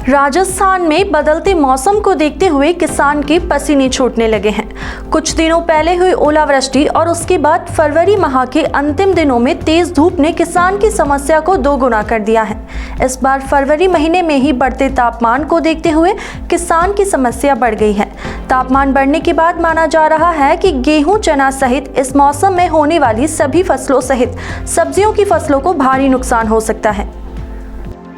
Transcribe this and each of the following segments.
राजस्थान में बदलते मौसम को देखते हुए किसान के पसीने छूटने लगे हैं। कुछ दिनों पहले हुई ओलावृष्टि और उसके बाद फरवरी माह के अंतिम दिनों में तेज धूप ने किसान की समस्या को दोगुना कर दिया है। इस बार फरवरी महीने में ही बढ़ते तापमान को देखते हुए किसान की समस्या बढ़ गई है। तापमान बढ़ने के बाद माना जा रहा है कि गेहूं, चना सहित इस मौसम में होने वाली सभी फसलों सहित सब्जियों की फसलों को भारी नुकसान हो सकता है।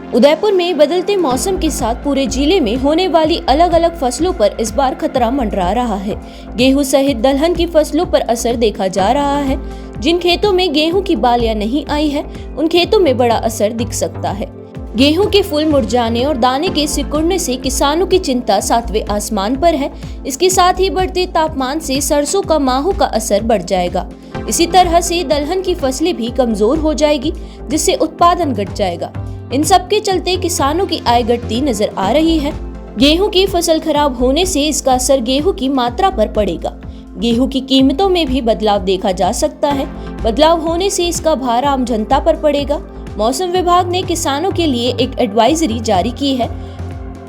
उदयपुर में बदलते मौसम के साथ पूरे जिले में होने वाली अलग अलग फसलों पर इस बार खतरा मंडरा रहा है। गेहूं सहित दलहन की फसलों पर असर देखा जा रहा है। जिन खेतों में गेहूं की बालियां नहीं आई है, उन खेतों में बड़ा असर दिख सकता है। गेहूं के फूल मुरझाने और दाने के सिकुड़ने से किसानों की चिंता सातवें आसमान पर है। इसके साथ ही बढ़ते तापमान से सरसों का माहू का असर बढ़ जाएगा। इसी तरह से दलहन की फसलें भी कमजोर हो जाएगी, जिससे उत्पादन घट जाएगा। इन सब के चलते किसानों की आय घटती नजर आ रही है। गेहूं की फसल खराब होने से इसका असर गेहूं की मात्रा पर पड़ेगा। गेहूं की कीमतों में भी बदलाव देखा जा सकता है। बदलाव होने से इसका भार आम जनता पर पड़ेगा। मौसम विभाग ने किसानों के लिए एक एडवाइजरी जारी की है।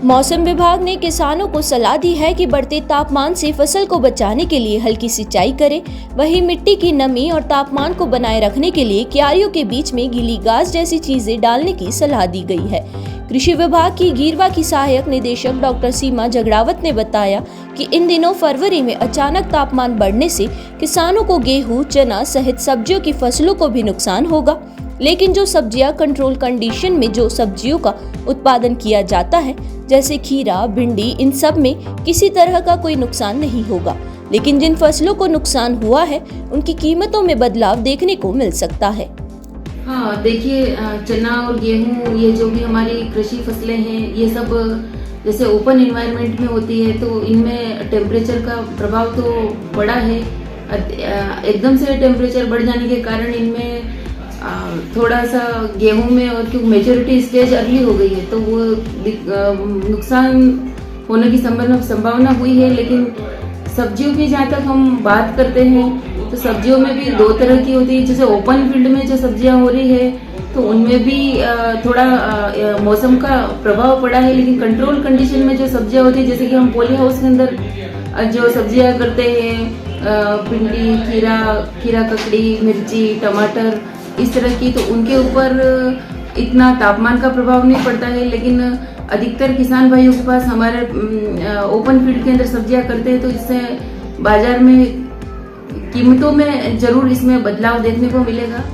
मौसम विभाग ने किसानों को सलाह दी है कि बढ़ते तापमान से फसल को बचाने के लिए हल्की सिंचाई करें। वहीं मिट्टी की नमी और तापमान को बनाए रखने के लिए क्यारियों के बीच में गीली घास जैसी चीजें डालने की सलाह दी गई है। कृषि विभाग की गीरवा की सहायक निदेशक डॉक्टर सीमा जगड़ावत ने बताया कि इन दिनों फरवरी में अचानक तापमान बढ़ने से किसानों को गेहूं, चना सहित सब्जियों की फसलों को भी नुकसान होगा। लेकिन जो सब्जियां कंट्रोल कंडीशन में जो सब्जियों का उत्पादन किया जाता है, जैसे खीरा, भिंडी, इन सब में किसी तरह का कोई नुकसान नहीं होगा। लेकिन जिन फसलों को नुकसान हुआ है, उनकी कीमतों में बदलाव देखने को मिल सकता है। हाँ, देखिए, चना और गेहूं, ये जो भी हमारी कृषि फसलें हैं, ये सब जैसे ओपन एनवायरनमेंट में होती है, तो इनमें टेम्परेचर का प्रभाव तो बड़ा है। एकदम से टेम्परेचर बढ़ जाने के कारण इनमें थोड़ा सा गेहूं में, और क्योंकि मेच्योरिटी स्टेज अर्ली हो गई है, तो वो नुकसान होने की संभावना हुई है। लेकिन सब्जियों की जहाँ तक हम बात करते हैं, तो सब्जियों में भी दो तरह की होती है। जैसे ओपन फील्ड में जो सब्जियां हो रही है, तो उनमें भी थोड़ा मौसम का प्रभाव पड़ा है। लेकिन कंट्रोल कंडीशन में जो सब्जियां होती है, जैसे कि हम पॉली हाउस के अंदर जो सब्जियां करते हैं, भिंडी, खीरा, ककड़ी, मिर्ची, टमाटर, इस तरह की, तो उनके ऊपर इतना तापमान का प्रभाव नहीं पड़ता है। लेकिन अधिकतर किसान भाइयों के पास हमारे ओपन फील्ड के अंदर सब्जियां करते हैं, तो इससे बाजार में कीमतों में जरूर इसमें बदलाव देखने को मिलेगा।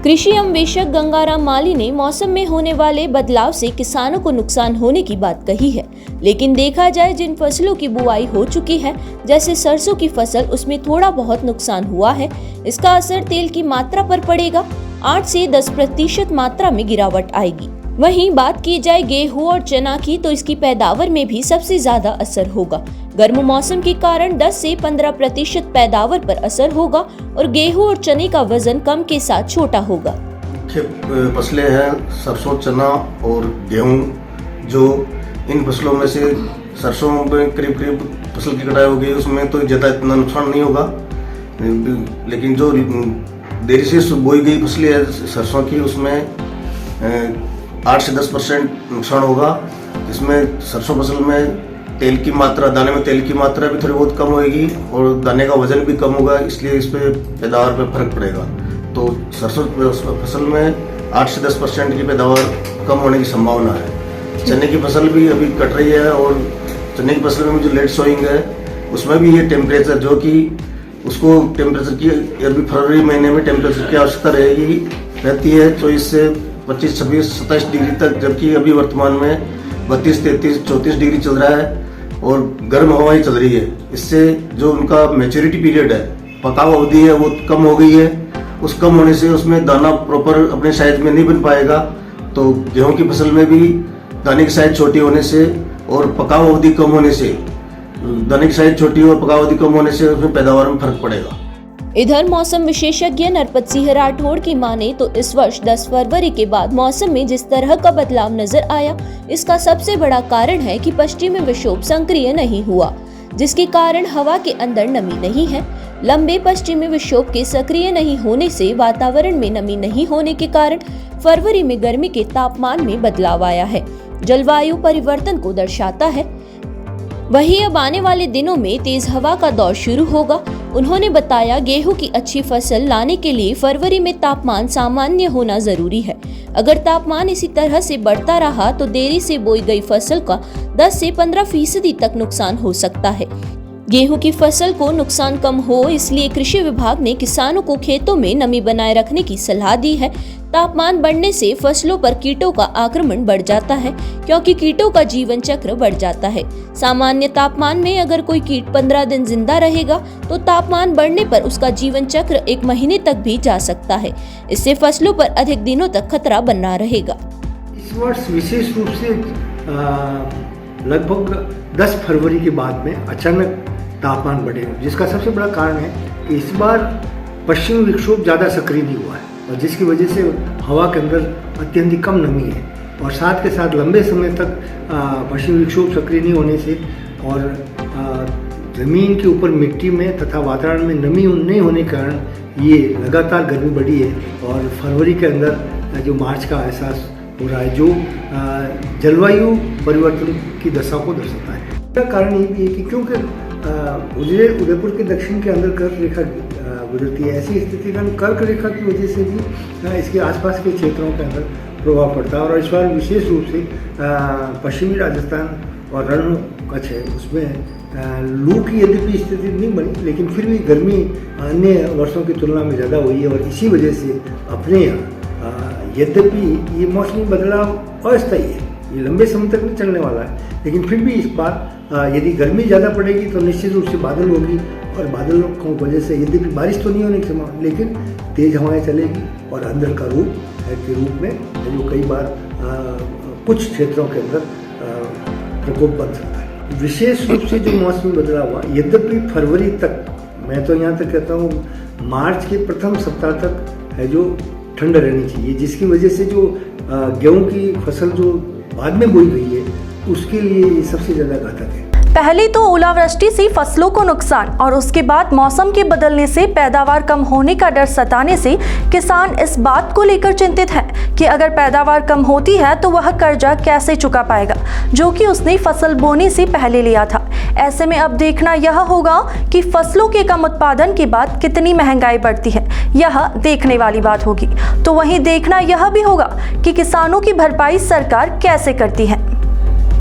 कृषि अन्वेषक गंगाराम माली ने मौसम में होने वाले बदलाव से किसानों को नुकसान होने की बात कही है। लेकिन देखा जाए, जिन फसलों की बुआई हो चुकी है, जैसे सरसों की फसल, उसमें थोड़ा बहुत नुकसान हुआ है। इसका असर तेल की मात्रा पर पड़ेगा। 8 से 10% मात्रा में गिरावट आएगी। वहीं बात की जाए गेहूं और चना की, तो इसकी पैदावार में भी सबसे ज्यादा असर होगा। गर्म मौसम के कारण 10 से 15% पैदावार पर असर होगा और गेहूं और चने का वजन कम के साथ छोटा होगा। मुख्य फसलें हैं सरसों, चना और गेहूं। जो इन फसलों में से सरसों में करीब फसल की कटाई हो गई, उसमें तो ज्यादा इतना नुकसान नहीं होगा। लेकिन जो देरी से बोई गई फसलें है सरसों की, उसमें 8 से 10% नुकसान होगा। इसमें सरसों फसल में तेल की मात्रा, दाने में तेल की मात्रा भी थोड़ी बहुत कम होगी और दाने का वजन भी कम होगा, इसलिए इस पे पैदावार पे फर्क पड़ेगा। तो सरसों फसल में 8 से 10% की पैदावार कम होने की संभावना है। चने की फसल भी अभी कट रही है, और चने की फसल में जो लेट सोइंग है, उसमें भी ये टेम्परेचर, जो कि उसको टेम्परेचर की अभी फरवरी महीने में टेम्परेचर की आवश्यकता रहती है 24 से 25, 26, 27 डिग्री तक, जबकि अभी वर्तमान में 32, 33, 34 डिग्री चल रहा है और गर्म हवाएं चल रही है। इससे जो उनका मैच्योरिटी पीरियड है, पकाव अवधि है, वो कम हो गई है। उस कम होने से उसमें दाना प्रॉपर अपने साइज में नहीं बन पाएगा। तो गेहूं की फसल में भी दाने की साइज छोटी होने से और पकाव अवधि कम होने से, दाने की साइज छोटी और पकाव अवधि कम होने से उसमें पैदावार में फर्क पड़ेगा। इधर मौसम विशेषज्ञ नरपत सिंह राठौड़ की माने तो इस वर्ष 10 फरवरी के बाद मौसम में जिस तरह का बदलाव नजर आया, इसका सबसे बड़ा कारण है कि पश्चिमी विक्षोभ सक्रिय नहीं हुआ, जिसके कारण हवा के अंदर नमी नहीं है। लंबे पश्चिमी विक्षोभ के सक्रिय नहीं होने से वातावरण में नमी नहीं होने के कारण फरवरी में गर्मी के तापमान में बदलाव आया है। जलवायु परिवर्तन को दर्शाता है। वहीं अब आने वाले दिनों में तेज हवा का दौर शुरू होगा। उन्होंने बताया, गेहूं की अच्छी फसल लाने के लिए फरवरी में तापमान सामान्य होना जरूरी है। अगर तापमान इसी तरह से बढ़ता रहा तो देरी से बोई गई फसल का 10 से 15% तक नुकसान हो सकता है। गेहूं की फसल को नुकसान कम हो, इसलिए कृषि विभाग ने किसानों को खेतों में नमी बनाए रखने की सलाह दी है। तापमान बढ़ने से फसलों पर कीटों का आक्रमण बढ़ जाता है, क्योंकि कीटों का जीवन चक्र बढ़ जाता है। सामान्य तापमान में अगर कोई कीट 15 दिन जिंदा रहेगा तो तापमान बढ़ने पर उसका जीवन चक्र 1 महीने तक भी जा सकता है। इससे फसलों पर अधिक दिनों तक खतरा बना रहेगा। इस वर्ष विशेष रूप से लगभग 10 फरवरी के बाद में अचानक तापमान बढ़ेगा, जिसका सबसे बड़ा कारण है कि इस बार पश्चिमी विक्षोभ ज़्यादा सक्रिय नहीं हुआ है और जिसकी वजह से हवा के अंदर अत्यधिक कम नमी है और साथ के साथ लंबे समय तक पश्चिमी विक्षोभ सक्रिय नहीं होने से और ज़मीन के ऊपर मिट्टी में तथा वातावरण में नमी नहीं होने के कारण ये लगातार गर्मी बढ़ी है और फरवरी के अंदर जो मार्च का एहसास हो रहा है, जो जलवायु परिवर्तन की दशा को दर्शाता है। इसका कारण ये भी है कि क्योंकि उदयपुर के दक्षिण के अंदर कर्क रेखा गुजरती है, ऐसी स्थिति में कर्क रेखा की वजह से भी इसके आसपास के क्षेत्रों के अंदर प्रभाव पड़ता है और इस बार विशेष रूप से पश्चिमी राजस्थान और रण कच्छ है, उसमें लू की यद्यपि स्थिति नहीं बनी, लेकिन फिर भी गर्मी अन्य वर्षों की तुलना में ज़्यादा हुई है और इसी वजह से अपने यहाँ यद्यपि ये मौसमी बदलाव अस्थायी है, ये लंबे समय तक नहीं चलने वाला है, लेकिन फिर भी इस बार यदि गर्मी ज़्यादा पड़ेगी तो निश्चित रूप से बादल होगी और बादलों की वजह से यद्यपि बारिश तो नहीं होने की संभावना, लेकिन तेज हवाएं चलेगी और अंधड़ का रूप में जो कई बार कुछ क्षेत्रों के अंदर प्रकोप बन सकता है। विशेष रूप से जो मौसमी बदलाव हुआ, यद्यपि फरवरी तक, मैं तो यहाँ तक कहता हूँ मार्च के प्रथम सप्ताह तक है जो ठंड रहनी चाहिए, जिसकी वजह से जो गेहूं की फसल जो बाद में बोई गई है उसके लिए ये सबसे ज़्यादा घातक है। पहले तो ओलावृष्टि से फसलों को नुकसान और उसके बाद मौसम के बदलने से पैदावार कम होने का डर सताने से किसान इस बात को लेकर चिंतित है कि अगर पैदावार कम होती है तो वह कर्जा कैसे चुका पाएगा जो कि उसने फसल बोने से पहले लिया था। ऐसे में अब देखना यह होगा कि फसलों के कम उत्पादन के बाद कितनी महंगाई बढ़ती है, यह देखने वाली बात होगी। तो वहीं देखना यह भी होगा कि किसानों की भरपाई सरकार कैसे करती है।